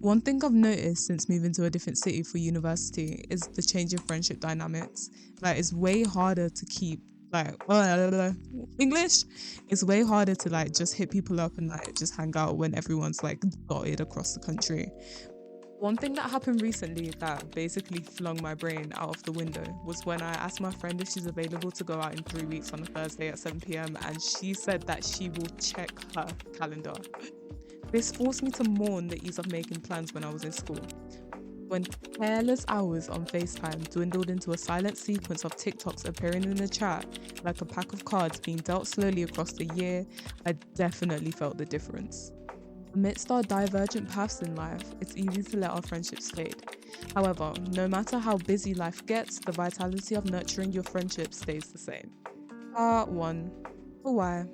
One thing I've noticed since moving to a different city for university is the change in friendship dynamics. Like, it's way harder to keep like English. It's way harder to like just hit people up and like just hang out when everyone's like dotted across the country. One thing that happened recently that basically flung my brain out of the window was when I asked my friend if she's available to go out in 3 weeks on a Thursday at 7 p.m. and she said that she will check her calendar. This forced me to mourn the ease of making plans when I was in school. When careless hours on FaceTime dwindled into a silent sequence of TikToks appearing in the chat like a pack of cards being dealt slowly across the year, I definitely felt the difference. Amidst our divergent paths in life, it's easy to let our friendships fade. However, no matter how busy life gets, the vitality of nurturing your friendship stays the same. Part 1. Why?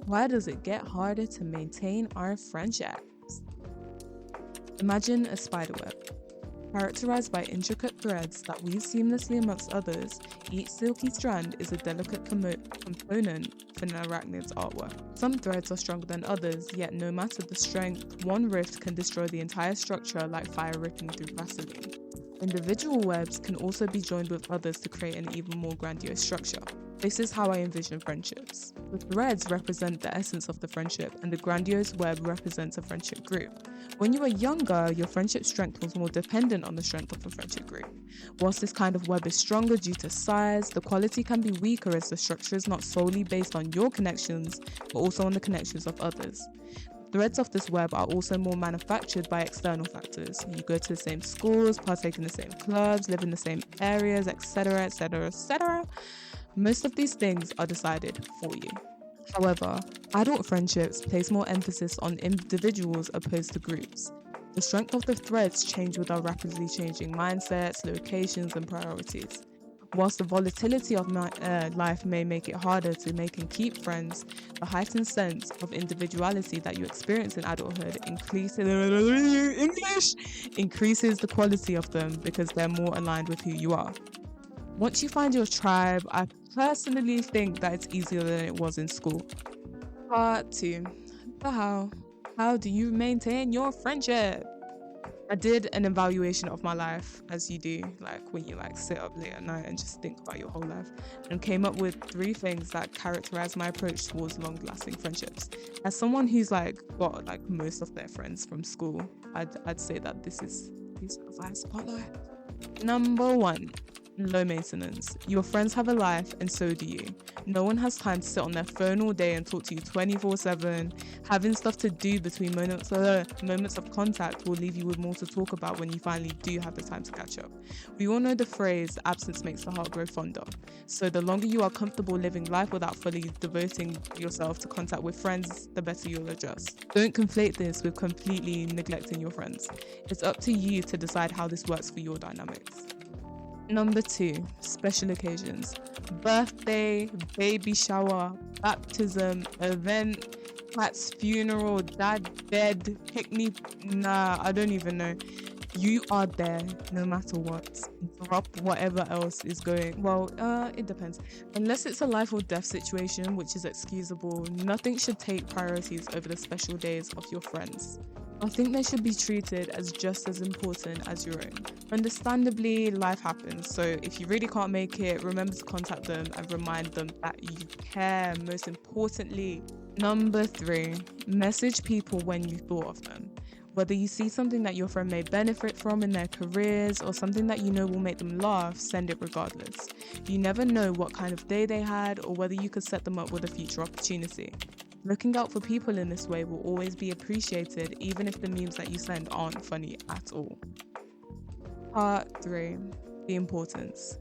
Why does it get harder to maintain our friendships? Imagine a spiderweb. Characterized by intricate threads that weave seamlessly amongst others, each silky strand is a delicate component for an arachnid's artwork. Some threads are stronger than others, yet no matter the strength, one rift can destroy the entire structure like fire ripping through Vaseline. Individual webs can also be joined with others to create an even more grandiose structure. This is how I envision friendships. The threads represent the essence of the friendship, and the grandiose web represents a friendship group. When you were younger, your friendship strength was more dependent on the strength of the friendship group. Whilst this kind of web is stronger due to size, the quality can be weaker as the structure is not solely based on your connections, but also on the connections of others. Threads of this web are also more manufactured by external factors. You go to the same schools, partake in the same clubs, live in the same areas, etc., etc., etc. Most of these things are decided for you. However, adult friendships place more emphasis on individuals opposed to groups. The strength of the threads change with our rapidly changing mindsets, locations, and priorities. Whilst the volatility of life may make it harder to make and keep friends, the heightened sense of individuality that you experience in adulthood increases the quality of them because they're more aligned with who you are. Once you find your tribe, I personally think that it's easier than it was in school. Part 2. The how. How do you maintain your friendship? I did an evaluation of my life, as you do, like when you like sit up late at night and just think about your whole life, and came up with 3 things that characterize my approach towards long-lasting friendships. As someone who's like got like most of their friends from school, I'd say that this is a spotlight. Number 1. Low maintenance. Your friends have a life and so do you. No one has time to sit on their phone all day and talk to you 24/7. Having stuff to do between moments of contact will leave you with more to talk about when you finally do have the time to catch up. We all know the phrase, absence makes the heart grow fonder. So the longer you are comfortable living life without fully devoting yourself to contact with friends, the better you'll adjust. Don't conflate this with completely neglecting your friends. It's up to you to decide how this works for your dynamics. Number 2, special occasions. Birthday, baby shower, baptism, event, cat's funeral, dad dead, picnic. Nah, I don't even know. You are there no matter what. Drop whatever else is going. Well, it depends. Unless it's a life or death situation, which is excusable, nothing should take priorities over the special days of your friends. I think they should be treated as just as important as your own. Understandably, life happens, so if you really can't make it, remember to contact them and remind them that you care, most importantly. Number 3, message people when you thought of them. Whether you see something that your friend may benefit from in their careers or something that you know will make them laugh, send it regardless. You never know what kind of day they had or whether you could set them up with a future opportunity. Looking out for people in this way will always be appreciated, even if the memes that you send aren't funny at all. Part 3. The importance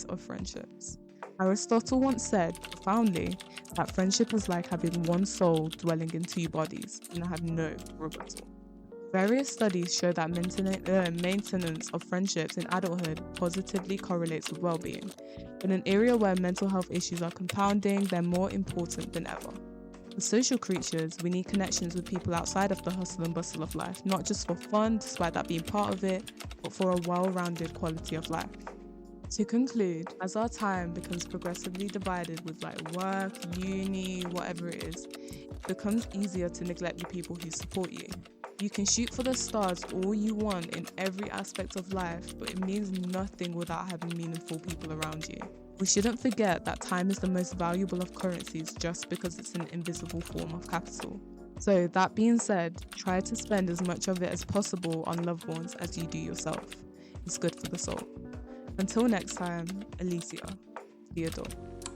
of friendships. Aristotle once said, profoundly, that friendship is like having one soul dwelling in 2 bodies, and I have no rebuttal. Various studies show that maintenance of friendships in adulthood positively correlates with well-being. In an area where mental health issues are compounding, they're more important than ever. As social creatures, we need connections with people outside of the hustle and bustle of life, not just for fun, despite that being part of it, but for a well-rounded quality of life. To conclude, as our time becomes progressively divided with like work, uni, whatever it is, it becomes easier to neglect the people who support you. You can shoot for the stars all you want in every aspect of life, but it means nothing without having meaningful people around you. We shouldn't forget that time is the most valuable of currencies just because it's an invisible form of capital. So that being said, try to spend as much of it as possible on loved ones as you do yourself. It's good for the soul. Until next time, Alicia, Theodore.